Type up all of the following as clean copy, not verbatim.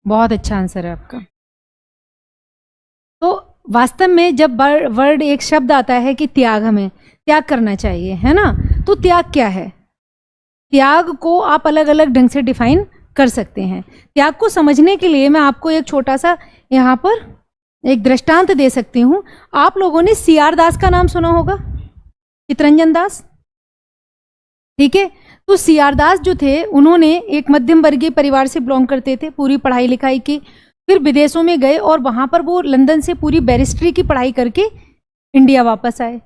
बहुत अच्छा आंसर है आपका। तो वास्तव में जब वर्ड एक शब्द आता है कि त्याग, हमें त्याग करना चाहिए, है ना, तो त्याग क्या है? त्याग को आप अलग अलग ढंग से डिफाइन कर सकते हैं। त्याग को समझने के लिए मैं आपको एक छोटा सा यहाँ पर एक दृष्टांत दे सकती हूँ। आप लोगों ने सी आर दास का नाम सुना होगा, चितरंजन दास, ठीक है। तो सी आर दास जो थे, उन्होंने एक मध्यम वर्गीय परिवार से बिलोंग करते थे, पूरी पढ़ाई लिखाई की, फिर विदेशों में गए और वहां पर वो लंदन से पूरी बैरिस्ट्री की पढ़ाई करके इंडिया वापस आए,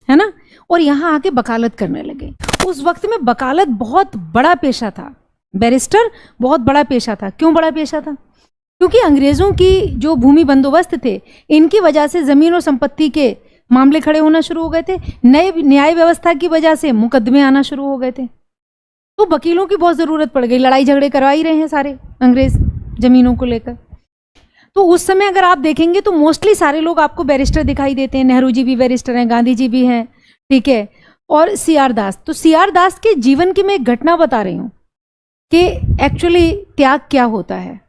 है ना, और यहाँ आके वकालत करने लगे। उस वक्त में वकालत बहुत बड़ा पेशा था, बैरिस्टर बहुत बड़ा पेशा था। क्यों बड़ा पेशा था? क्योंकि अंग्रेजों की जो भूमि बंदोबस्त थे, इनकी वजह से जमीन और संपत्ति के मामले खड़े होना शुरू हो गए थे। नए न्याय व्यवस्था की वजह से मुकदमे आना शुरू हो गए थे, तो वकीलों की बहुत जरूरत पड़ गई। लड़ाई झगड़े करवा ही रहे हैं सारे अंग्रेज जमीनों को लेकर। तो उस समय अगर आप देखेंगे तो मोस्टली सारे लोग आपको बैरिस्टर दिखाई देते हैं। नेहरू जी भी बैरिस्टर हैं, गांधी जी भी हैं, ठीक है, और सी आर दास। तो सी आर दास के जीवन की मैं एक घटना बता रही हूँ कि एक्चुअली त्याग क्या होता है।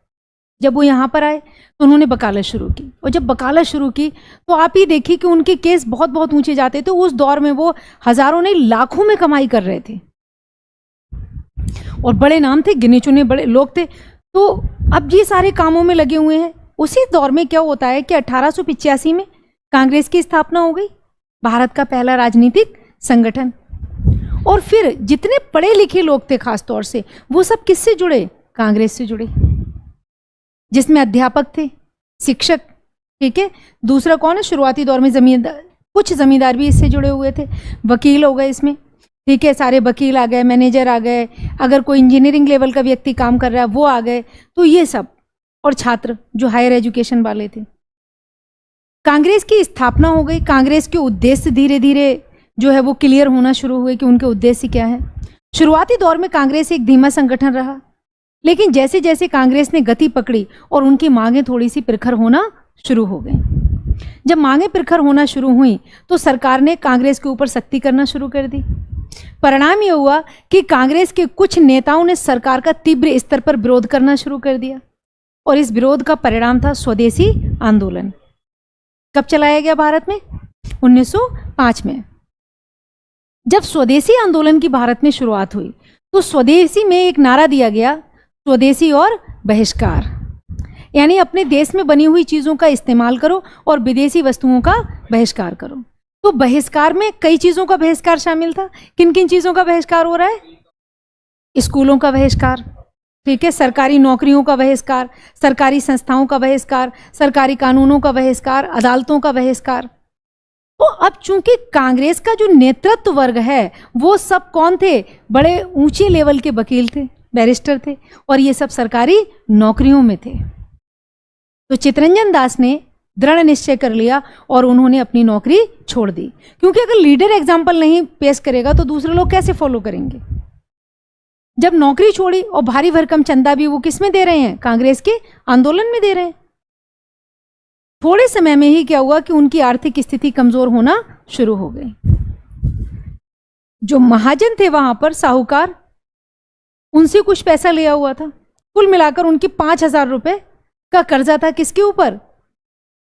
जब वो यहाँ पर आए तो उन्होंने वकालत शुरू की, और जब वकालत शुरू की तो आप ही देखिए कि उनके केस बहुत बहुत ऊंचे जाते थे। उस दौर में वो हजारों नहीं लाखों में कमाई कर रहे थे, और बड़े नाम थे, गिने चुने बड़े लोग थे। तो अब ये सारे कामों में लगे हुए हैं। उसी दौर में क्या होता है कि 1885 में कांग्रेस की स्थापना हो गई, भारत का पहला राजनीतिक संगठन। और फिर जितने पढ़े लिखे लोग थे खास तौर से, वो सब किससे जुड़े? कांग्रेस से जुड़े, जिसमें अध्यापक थे, शिक्षक, ठीक है। दूसरा कौन है? शुरुआती दौर में जमींदार, कुछ जमींदार भी इससे जुड़े हुए थे। वकील हो गए इसमें, ठीक है, सारे वकील आ गए, मैनेजर आ गए, अगर कोई इंजीनियरिंग लेवल का व्यक्ति काम कर रहा है वो आ गए, तो ये सब, और छात्र जो हायर एजुकेशन वाले थे। कांग्रेस की स्थापना हो गई। कांग्रेस के उद्देश्य धीरे धीरे जो है वो क्लियर होना शुरू हुए कि उनके उद्देश्य क्या है। शुरुआती दौर में कांग्रेस एक धीमा संगठन रहा, लेकिन जैसे जैसे कांग्रेस ने गति पकड़ी और उनकी मांगें थोड़ी सी प्रखर होना शुरू हो गई। जब मांगें प्रखर होना शुरू हुई तो सरकार ने कांग्रेस के ऊपर सख्ती करना शुरू कर दी। परिणाम ये हुआ कि कांग्रेस के कुछ नेताओं ने सरकार का तीव्र स्तर पर विरोध करना शुरू कर दिया, और इस विरोध का परिणाम था स्वदेशी आंदोलन। कब चलाया गया भारत में? 1905 में। जब स्वदेशी आंदोलन की भारत में शुरुआत हुई तो स्वदेशी में एक नारा दिया गया, स्वदेशी और बहिष्कार, यानी अपने देश में बनी हुई चीजों का इस्तेमाल करो और विदेशी वस्तुओं का बहिष्कार करो। तो बहिष्कार में कई चीजों का बहिष्कार शामिल था। किन किन चीजों का बहिष्कार हो रहा है? स्कूलों का बहिष्कार, ठीक है, सरकारी नौकरियों का बहिष्कार, सरकारी संस्थाओं का बहिष्कार, सरकारी कानूनों का बहिष्कार, अदालतों का बहिष्कार। तो अब चूंकि कांग्रेस का जो नेतृत्व वर्ग है वो सब कौन थे? बड़े ऊंचे लेवल के वकील थे, बैरिस्टर थे, और ये सब सरकारी नौकरियों में थे। तो चितरंजन दास ने दृढ़ निश्चय कर लिया और उन्होंने अपनी नौकरी छोड़ दी, क्योंकि अगर लीडर एग्जाम्पल नहीं पेश करेगा तो दूसरे लोग कैसे फॉलो करेंगे। जब नौकरी छोड़ी और भारी भरकम चंदा भी वो किस में दे रहे हैं? कांग्रेस के आंदोलन में दे रहे हैं। थोड़े समय में ही क्या हुआ कि उनकी आर्थिक स्थिति कमजोर होना शुरू हो गई। जो महाजन थे वहां पर, साहूकार, उनसे कुछ पैसा लिया हुआ था। कुल मिलाकर उनके 5,000 रुपए का कर्जा था। किसके ऊपर?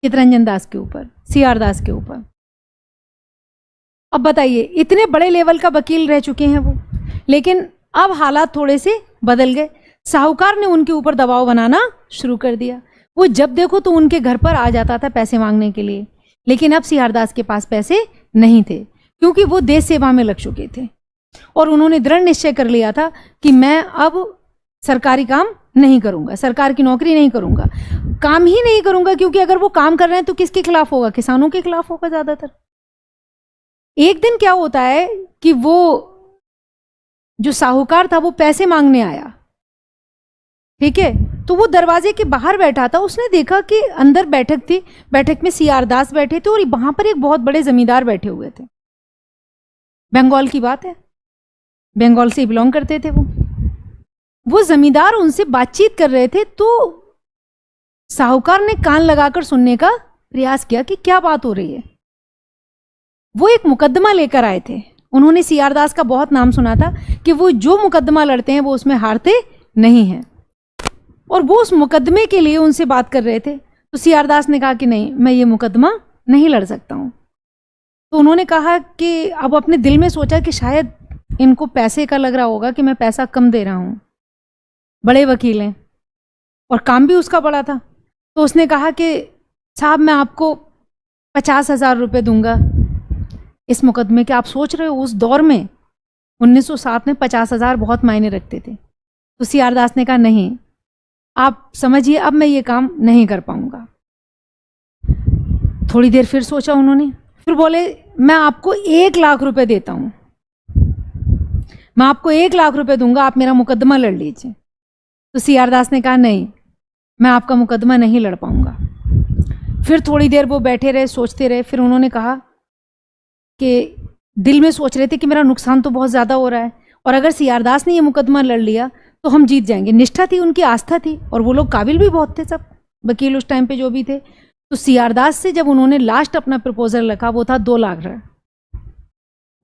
चितरंजन दास के ऊपर, सी आर दास के ऊपर। अब बताइए, इतने बड़े लेवल का वकील रह चुके हैं वो, लेकिन अब हालात थोड़े से बदल गए। साहूकार ने उनके ऊपर दबाव बनाना शुरू कर दिया। वो जब देखो तो उनके घर पर आ जाता था पैसे मांगने के लिए, लेकिन अब सी आर दास के पास पैसे नहीं थे, क्योंकि वो देश सेवा में लग चुके थे और उन्होंने दृढ़ निश्चय कर लिया था कि मैं अब सरकारी काम नहीं करूंगा, सरकार की नौकरी नहीं करूंगा, काम ही नहीं करूंगा, क्योंकि अगर वो काम कर रहे हैं तो किसके खिलाफ होगा? किसानों के खिलाफ होगा ज्यादातर। एक दिन क्या होता है कि वो जो साहूकार था वो पैसे मांगने आया, ठीक है, तो वो दरवाजे के बाहर बैठा था। उसने देखा कि अंदर बैठक थी, बैठक में सी आर दास बैठे थे और वहां पर एक बहुत बड़े जमींदार बैठे हुए थे। बंगाल की बात है, बंगाल से बिलोंग करते थे वो जमींदार उनसे बातचीत कर रहे थे। तो साहूकार ने कान लगाकर सुनने का प्रयास किया कि क्या बात हो रही है। वो एक मुकदमा लेकर आए थे। उन्होंने सी आर दास का बहुत नाम सुना था कि वो जो मुकदमा लड़ते हैं वो उसमें हारते नहीं हैं। और वो उस मुकदमे के लिए उनसे बात कर रहे थे। तो सीआर दास ने कहा कि नहीं, मैं ये मुकदमा नहीं लड़ सकता हूँ। तो उन्होंने कहा कि अब अपने दिल में सोचा कि शायद इनको पैसे का लग रहा होगा कि मैं पैसा कम दे रहा हूँ, बड़े वकील हैं और काम भी उसका बड़ा था। तो उसने कहा कि साहब मैं आपको 50,000 रुपये दूंगा इस मुकदमे के। आप सोच रहे हो उस दौर में 1907 में 50,000 बहुत मायने रखते थे। तो सीआर दास ने कहा नहीं, आप समझिए अब मैं ये काम नहीं कर पाऊंगा। थोड़ी देर फिर सोचा उन्होंने, फिर बोले मैं आपको 1 लाख रुपए देता हूं, मैं आपको 1 लाख रुपए दूंगा, आप मेरा मुकदमा लड़ लीजिए। तो सीआर दास ने कहा नहीं, मैं आपका मुकदमा नहीं लड़ पाऊंगा। फिर थोड़ी देर वो बैठे रहे, सोचते रहे। फिर उन्होंने कहा कि दिल में सोच रहे थे कि मेरा नुकसान तो बहुत ज़्यादा हो रहा है और अगर सीआर दास ने ये मुकदमा लड़ लिया तो हम जीत जाएंगे। निष्ठा थी उनकी, आस्था थी और वो लोग काबिल भी बहुत थे, सब वकील उस टाइम पे जो भी थे। तो सीआर दास से जब उन्होंने लास्ट अपना प्रपोजल रखा वो था 2 लाख रुपये।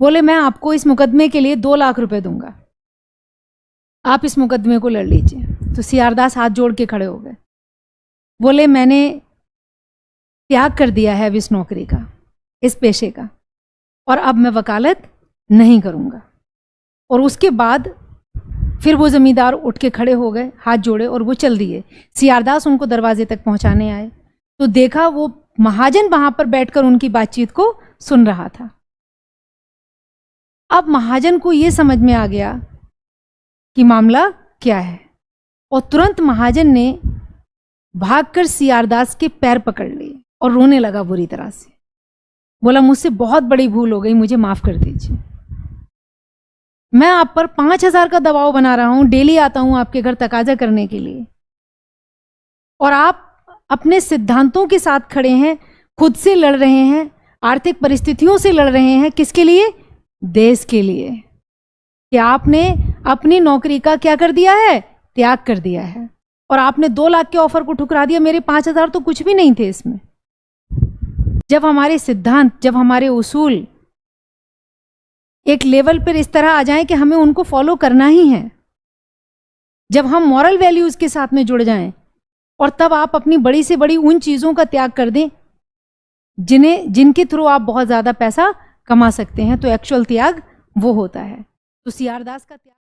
बोले मैं आपको इस मुकदमे के लिए 2 लाख रुपए दूंगा, आप इस मुकदमे को लड़ लीजिए। तो सीआर दास हाथ जोड़ के खड़े हो गए, बोले मैंने त्याग कर दिया है अब इस नौकरी का, इस पेशे का, और अब मैं वकालत नहीं करूंगा। और उसके बाद फिर वो जमींदार उठ के खड़े हो गए, हाथ जोड़े और वो चल दिए। सीआर दास उनको दरवाजे तक पहुंचाने आए तो देखा वो महाजन वहां पर बैठकर उनकी बातचीत को सुन रहा था। अब महाजन को ये समझ में आ गया कि मामला क्या है और तुरंत महाजन ने भागकर सीआर दास के पैर पकड़ लिए और रोने लगा बुरी तरह से। बोला मुझसे बहुत बड़ी भूल हो गई, मुझे माफ कर दीजिए। मैं आप पर 5,000 का दबाव बना रहा हूं, डेली आता हूं आपके घर तकाजा करने के लिए और आप अपने सिद्धांतों के साथ खड़े हैं, खुद से लड़ रहे हैं, आर्थिक परिस्थितियों से लड़ रहे हैं। किसके लिए? देश के लिए। कि आपने अपनी नौकरी का क्या कर दिया है? त्याग कर दिया है और आपने 2 लाख के ऑफर को ठुकरा दिया। मेरे 5,000 तो कुछ भी नहीं थे इसमें। जब हमारे सिद्धांत, जब हमारे उसूल एक लेवल पर इस तरह आ जाएं कि हमें उनको फॉलो करना ही है, जब हम मॉरल वैल्यूज के साथ में जुड़ जाएं, और तब आप अपनी बड़ी से बड़ी उन चीजों का त्याग कर दें जिनके थ्रू आप बहुत ज्यादा पैसा कमा सकते हैं, तो एक्चुअल त्याग वो होता है। तो सीआर दास का त्याग